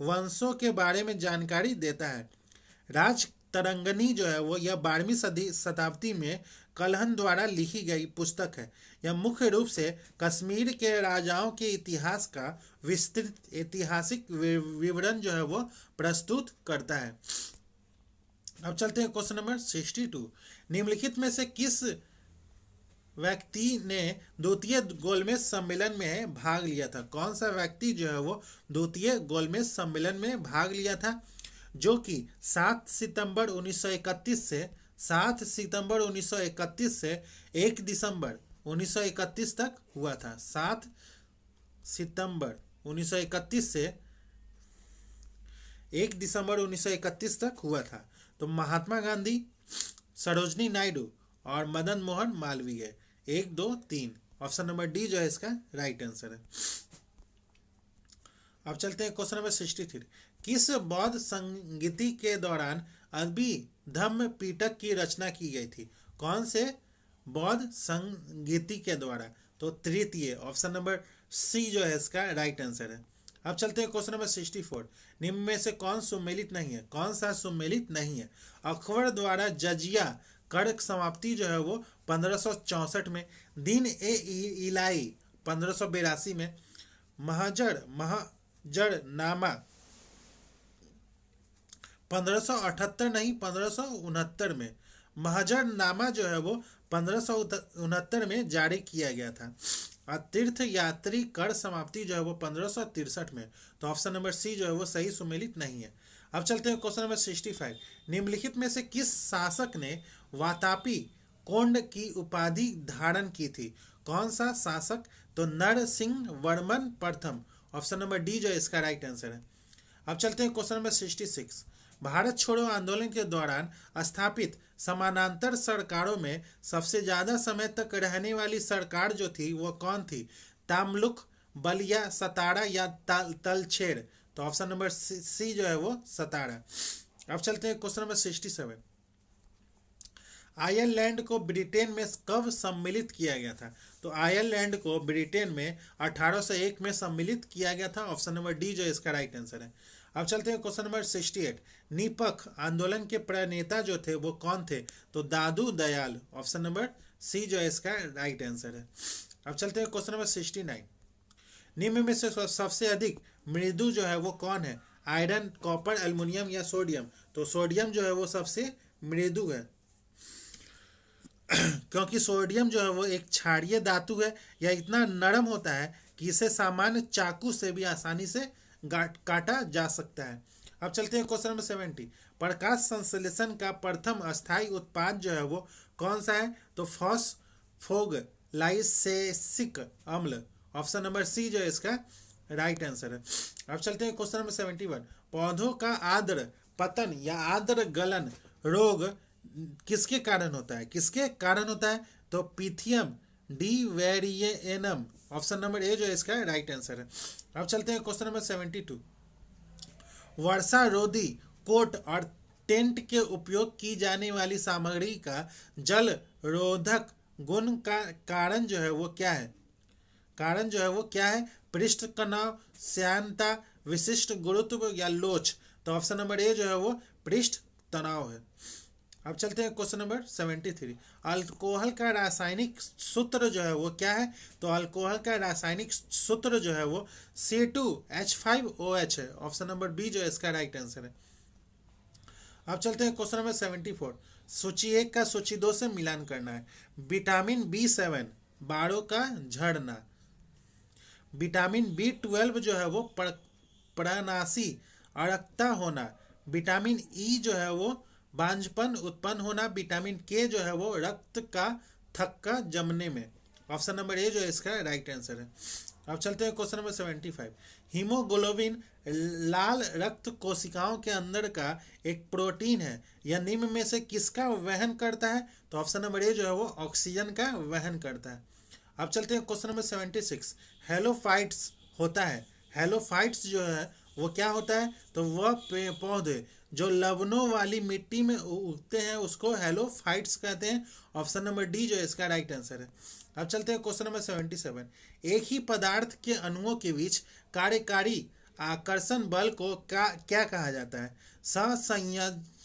वंशों के बारे में जानकारी देता है। राज तरंगनी जो है वो यह 12वीं शताब्दी में कलहन द्वारा लिखी गई पुस्तक है। यह मुख्य रूप से कश्मीर के राजाओं के इतिहास का विस्तृत ऐतिहासिक विवरण जो है वो प्रस्तुत करता है। अब चलते हैं क्वेश्चन नंबर 62। निम्नलिखित में से किस व्यक्ति ने द्वितीय गोलमेज सम्मेलन में भाग लिया था? कौन सा व्यक्ति जो है वो द्वितीय गोलमेज सम्मेलन में भाग लिया था, जो कि 7 सितंबर 1931 से 1 दिसंबर 1931 तक हुआ था। 7 सितंबर 1931 से 1 दिसंबर 1931 तक हुआ था। तो महात्मा गांधी, सरोजनी नायडू और Madan Mohan Malviya. 1, 2, 3। Option number D जो है इसका राइट आंसर है। अब चलते हैं क्वेश्चन नंबर 63। किस बौद्ध संगीति के दौरान अभिधम्म पिटक की रचना की गई थी? कौन से बौद्ध संगीति के द्वारा? तो तृतीय। ऑप्शन नंबर सी जो है इसका राइट आंसर है। अब चलते हैं क्वेश्चन नंबर 64। निम्न में से कौन सुमेलित नहीं है? कौन सा सुमेलित नहीं है? अकबर द्वारा जजिया कर समाप्ति जो है वो 1564 में, दिन ए इलाई 1582 में, महाजरनामा 1578 नहीं 1569 में, महाजरनामा जो है वो 1569 में जारी किया गया था। और तीर्थ यात्री कर समाप्ति जो है वो 1563 में। तो ऑप्शन नंबर सी जो है वो सही सुमेलित नहीं है। अब चलते हैं क्वेश्चन नंबर 65। निम्नलिखित में से किस शासक ने वातापी कोंड की उपाधि धारण की थी? कौन सा शासक? तो नरसिंह वर्मन प्रथम। ऑप्शन नंबर डी जो है इसका राइट आंसर है। अब चलते हैं क्वेश्चन नंबर 66। भारत छोड़ो आंदोलन के दौरान स्थापित समानांतर सरकारों में सबसे ज्यादा समय तक रहने वाली सरकार जो थी वो कौन थी? तामलुक, बलिया, सतारा या तलछेड़? तो ऑप्शन नंबर सी जो है वो सतारा। अब चलते हैं क्वेश्चन नंबर 67। आयरलैंड को ब्रिटेन में कब सम्मिलित किया गया था? तो आयरलैंड को ब्रिटेन में 1801 में सम्मिलित किया गया था। ऑप्शन नंबर डी जो इसका राइट आंसर है। अब चलते हैं क्वेश्चन नंबर 68। निपख आंदोलन के प्रणेता जो थे वो कौन थे? तो दादू दयाल। ऑप्शन नंबर सी जो है इसका राइट आंसर है। अब चलते हैं क्वेश्चन नंबर 69। निम्न में से सबसे अधिक मृदु जो है वो कौन है? आयरन, कॉपर, एल्युमिनियम या सोडियम? तो सोडियम जो है वो सबसे मृदु है क्योंकि सोडियम जो है वो एक क्षारीय धातु है, या इतना नरम होता है कि इसे सामान्य चाकू से भी आसानी से काटा जा सकता है। अब चलते हैं क्वेश्चन नंबर 70। प्रकाश संश्लेषण का प्रथम अस्थायी उत्पाद जो है वो कौन सा है? तो फॉस्फोलाइसेसिक अम्ल, ऑप्शन नंबर सी जो है इसका राइट आंसर है। अब चलते हैं क्वेश्चन नंबर 71। पौधों का आर्द्र पतन या आर्द्र गलन रोग किसके कारण होता है? किसके कारण होता है? तो पिथियम डिवेरिएनम, ऑप्शन नंबर ए जो है इसका राइट आंसर है। अब चलते हैं क्वेश्चन नंबर 72। वर्षा रोधी कोट और टेंट के उपयोग की जाने वाली सामग्री का जल रोधक गुण का कारण जो है वो क्या है? कारण जो है वो क्या है? पृष्ठ तनाव, श्यानता, विशिष्ट गुरुत्व या लोच? तो ऑप्शन नंबर ए जो है वो पृष्ठ तनाव है। अब चलते हैं क्वेश्चन नंबर 73। अल्कोहल का रासायनिक सूत्र जो है वो क्या है? तो अल्कोहल का रासायनिक सूत्र जो है वो C2H5OH है, ऑप्शन नंबर बी जो है इसका राइट आंसर है। अब चलते हैं क्वेश्चन नंबर 74। सूची 1 का सूची 2 से मिलान करना है। विटामिन B7 बाड़ों का झड़ना, विटामिन B12 जो है वो प्राणनाशी अरक्ता होना, विटामिन ई जो है वो बांझपन उत्पन्न होना, विटामिन के जो है वो रक्त का थक्का जमने में, ऑप्शन नंबर ए जो है इसका राइट आंसर है। अब चलते हैं क्वेश्चन नंबर 75। हीमोग्लोबिन लाल रक्त कोशिकाओं के अंदर का एक प्रोटीन है, यह निम्न में से किसका वहन करता है? तो ऑप्शन नंबर ए जो है वो ऑक्सीजन का वहन करता है। अब चलते हैं क्वेश्चन नंबर 76। हेलोफाइट्स होता है, हेलोफाइट्स जो है वो क्या होता है? तो वह पौधे जो लवणों वाली मिट्टी में उगते हैं उसको हेलोफाइट्स कहते हैं, ऑप्शन नंबर डी जो है इसका राइट आंसर है। अब चलते हैं क्वेश्चन नंबर 77। एक ही पदार्थ के अणुओं के बीच कार्यकारी आकर्षण बल को क्या कहा जाता है?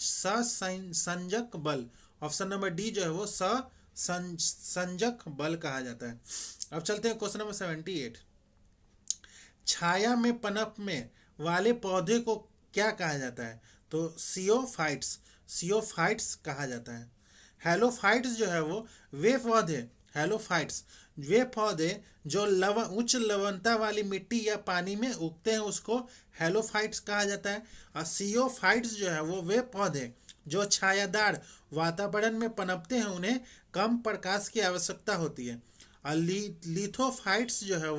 सहसंयोजक बल, ऑप्शन नंबर डी जो है वो सहसंयोजक बल कहा जाता है। अब चलते हैं क्वेश्चन नंबर 78। छाया में पनपने वाले पौधे को क्या कहा जाता है? तो सियोफाइट्स कहा जाता है। हेलोफाइट्स जो है वो वे पौधे, हेलोफाइट्स वे पौधे जो उच्च लवणता वाली मिट्टी या पानी में उगते हैं उसको हेलोफाइट्स कहा जाता है। और सियोफाइट्स जो है वो वे पौधे जो छायादार वातावरण में पनपते हैं उन्हें कम प्रकाश की आवश्यकता होती है। और लिथोफाइट्स जो है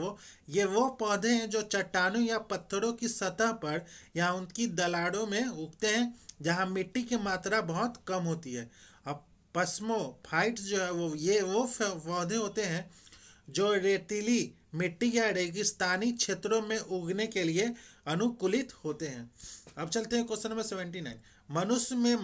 वो पौधे हैं जो चट्टानों या पत्थरों की सतह पर या उनकी दलाड़ों में उगते हैं जहां मिट्टी की मात्रा बहुत कम होती है। अब पस्मोफाइट्स जो है वो पौधे होते हैं जो रेतीली मिट्टी या रेगिस्तानी क्षेत्रों में उगने के लिए अनुकूलित होते हैं। अब चलते हैं क्वेश्चन नंबर 79। मनुष्य में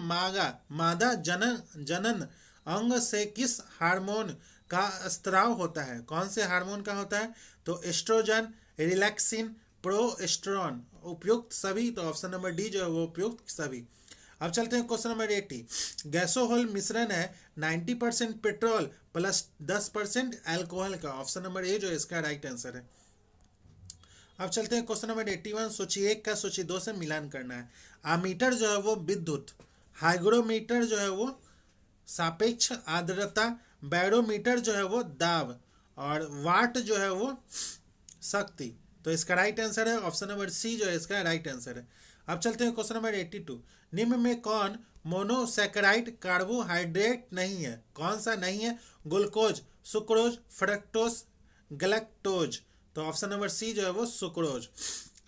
मादा जनन अंग से किस हार्मोन का स्त्राव होता है? कौन से हार्मोन का होता है? तो एस्ट्रोजन, रिलैक्सिन, प्रोस्टेरोन, उपयुक्त सभी, तो ऑप्शन नंबर डी जो है वो उपयुक्त सभी। अब चलते हैं क्वेश्चन नंबर 80। गैसोहोल मिश्रण है 90% पेट्रोल प्लस 10% अल्कोहल का, ऑप्शन नंबर ए जो है इसका राइट आंसर है। अब चलते हैं क्वेश्चन नंबर 81। सूची 1 का सूची 2 से मिलान करना है। आमीटर जो है वो विद्युत, हाइग्रोमीटर जो है वो सापेक्ष आर्द्रता, बैरोमीटर जो है वो दाब, और वाट जो है वो शक्ति, तो इसका राइट आंसर है ऑप्शन नंबर सी जो है इसका राइट आंसर है। अब चलते हैं क्वेश्चन नंबर 82। निम्न में कौन मोनोसैकेराइड कार्बोहाइड्रेट नहीं है? कौन सा नहीं है? ग्लूकोज, सुक्रोज, फ्रक्टोज, गैलेक्टोज, तो ऑप्शन नंबर सी जो है वो सुक्रोज।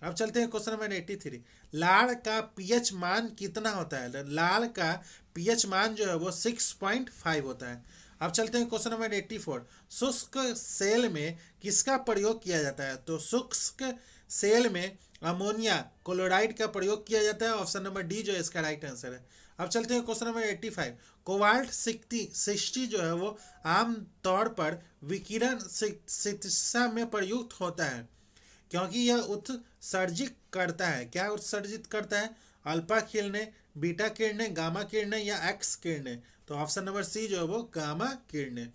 अब चलते हैं क्वेश्चन नंबर 83। लाल का पीएच मान कितना होता है? लाल का पीएच मान जो है वो 6.5 होता है। अब चलते हैं क्वेश्चन नंबर 84। शुष्क सेल में किसका प्रयोग किया जाता है? तो शुष्क सेल में अमोनिया क्लोराइड का प्रयोग किया जाता है, ऑप्शन नंबर डी जो है इसका राइट आंसर है। अब चलते हैं क्वेश्चन नंबर 85। कोबाल्ट 60 जो है वो आम तौर पर विकिरण चिकित्सा में प्रयुक्त होता है क्योंकि यह उत्सर्जित करता है, क्या उत्सर्जित करता है? अल्फा किरणें, बीटा किरणें, गामा किरणें या एक्स किरणें, तो ऑप्शन नंबर सी जो है वो गामा किरणें।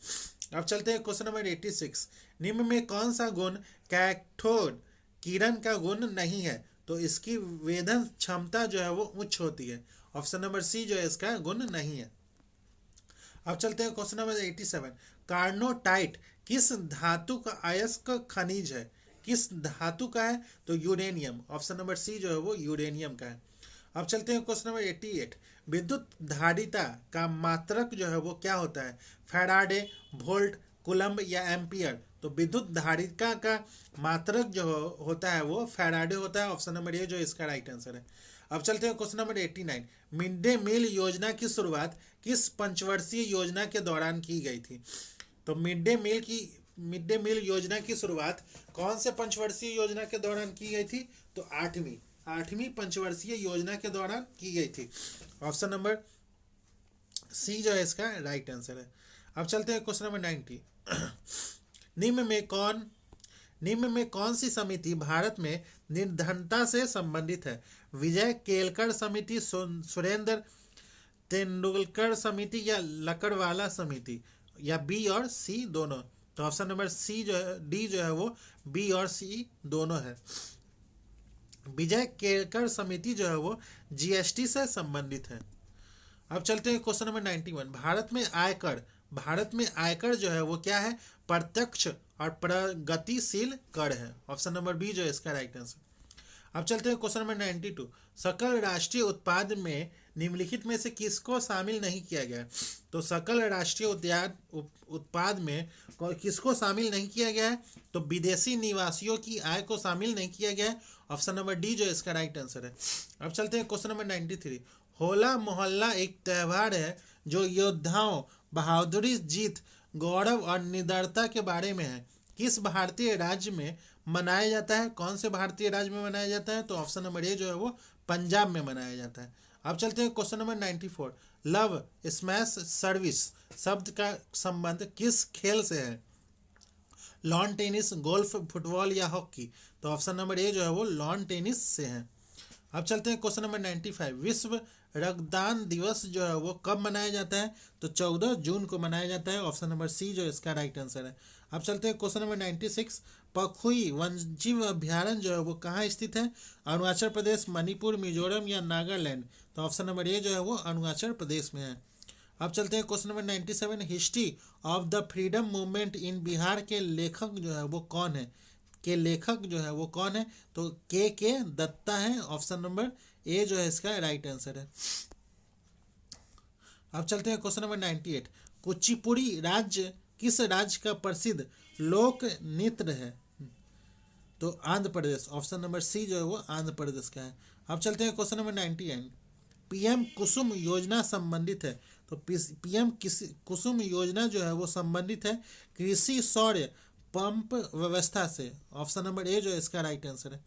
अब चलते हैं क्वेश्चन नंबर 86। निम्न में कौन सा गुण कैथोड किरण का गुण नहीं है? तो इसकी वेधन क्षमता जो है वो उच्च होती है। ऑप्शन नंबर सी जो है इसका गुण नहीं है। अब चलते हैं क्वेश्चन नंबर 87। कार्नोटाइट किस धातु का अयस्क खनिज है? किस धातु का है? तो यूरेनियम। ऑप्शन नंबर सी जो है वो यूरेनियम का है। अब चलते हैं क्वेश्चन नंबर 88। विद्युत धारिता का मात्रक जो है वो क्या होता है? फैराडे, वोल्ट, कूलम्ब या एम्पियर? तो विद्युत धारिता का मात्रक जो होता है वो फैराडे होता है। ऑप्शन नंबर ए जो इसका राइट आंसर है। अब चलते हैं question number 89। Mid day meal योजना की शुरुआत किस पंचवर्षीय योजना के दौरान की गई थी? तो मिड डे मील योजना की शुरुआत कौन से पंचवर्षीय योजना के दौरान की गई थी? तो आठवीं पंचवर्षीय योजना के दौरान की गई थी। ऑप्शन नंबर सी जो है इसका राइट आंसर है। अब चलते हैं क्वेश्चन नंबर 90। निम्न में कौन सी समिति भारत में निर्धनता से संबंधित है? विजय केलकर समिति, सुरेंद्र तेंदुलकर समिति या लकड़वाला समिति? या बी और सी दोनों? तो ऑप्शन नंबर सी जो है, डी जो है वो बी और सी दोनों है। विजय केलकर समिति जो है वो जीएसटी से संबंधित है। अब चलते हैं क्वेश्चन नंबर 91। भारत में आयकर जो है वो क्या है? प्रत्यक्ष और प्रगतिशील कर है। ऑप्शन नंबर बी जो है इसका राइट आंसर। अब चलते हैं क्वेश्चन नंबर 92। सकल राष्ट्रीय उत्पाद में निम्नलिखित में से किसको शामिल नहीं किया गया? तो सकल राष्ट्रीय उत्पाद में किसको शामिल नहीं किया गया है? तो विदेशी निवासियों की आय को शामिल नहीं किया गया है। ऑप्शन नंबर डी जो इसका राइट आंसर है। अब चलते हैं क्वेश्चन नंबर 93। होला मोहल्ला एक त्यौहार है जो योद्धाओं, बहादुरी, जीत, गौरव और निडरता के बारे में है। किस भारतीय राज्य में मनाया जाता है? कौन से भारतीय राज्य में मनाया जाता है? तो ऑप्शन नंबर ए जो है वो पंजाब में मनाया जाता है। अब चलते हैं question number 94। Love smash service शब्द का संबंध किस खेल से है? लॉन टेनिस, गोल्फ, फुटबॉल या हॉकी? तो ऑप्शन नंबर ए जो है वो लॉन टेनिस से है। अब चलते हैं क्वेश्चन नंबर 95। विश्व रक्तदान दिवस जो है वो कब मनाया जाता है? तो 14 जून को मनाया जाता है। ऑप्शन नंबर सी जो इसका राइट आंसर है। अब चलते हैं क्वेश्चन नंबर 96। पखुई वन्यजीव अभ्यारण्य जो है वो कहाँ स्थित है? अरुणाचल प्रदेश, मणिपुर, मिजोरम या नागालैंड? तो ऑप्शन नंबर ए जो है वो अरुणाचल प्रदेश में है। अब चलते हैं question number 97। History of the freedom movement in Bihar के लेखक जो है वो कौन है? तो के दत्ता है। ऑप्शन नंबर ए जो है इसका राइट आंसर है। अब चलते हैं क्वेश्चन नंबर 98। कुचिपुड़ी राज्य किस राज्य का प्रसिद्ध लोक नृत्य है? तो Andhra Pradesh. Option number C जो है वो आंध्र प्रदेश का है। अब चलते हैं क्वेश्चन नंबर 99। पीएम कुसुम योजना संबंधित है। तो पीएम कुसुम योजना जो है वो संबंधित है कृषि सौर पंप व्यवस्था से। ऑप्शन नंबर ए जो है इसका राइट आंसर है।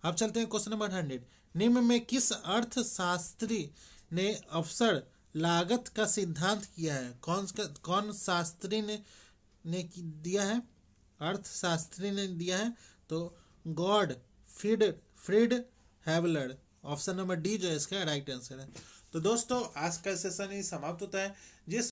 अब चलते हैं क्वेश्चन नंबर 100। निम्न में किस अर्थशास्त्री ने अवसर लागत का सिद्धांत किया है? कौन शास्त्री ने दिया है? अर्थशास्त्री ने दिया है। तो गॉड फ्रीड हैवलर। ऑप्शन नंबर डी जो है इसका राइट आंसर है। तो दोस्तों आज का सेशन ही समाप्त होता है। जिस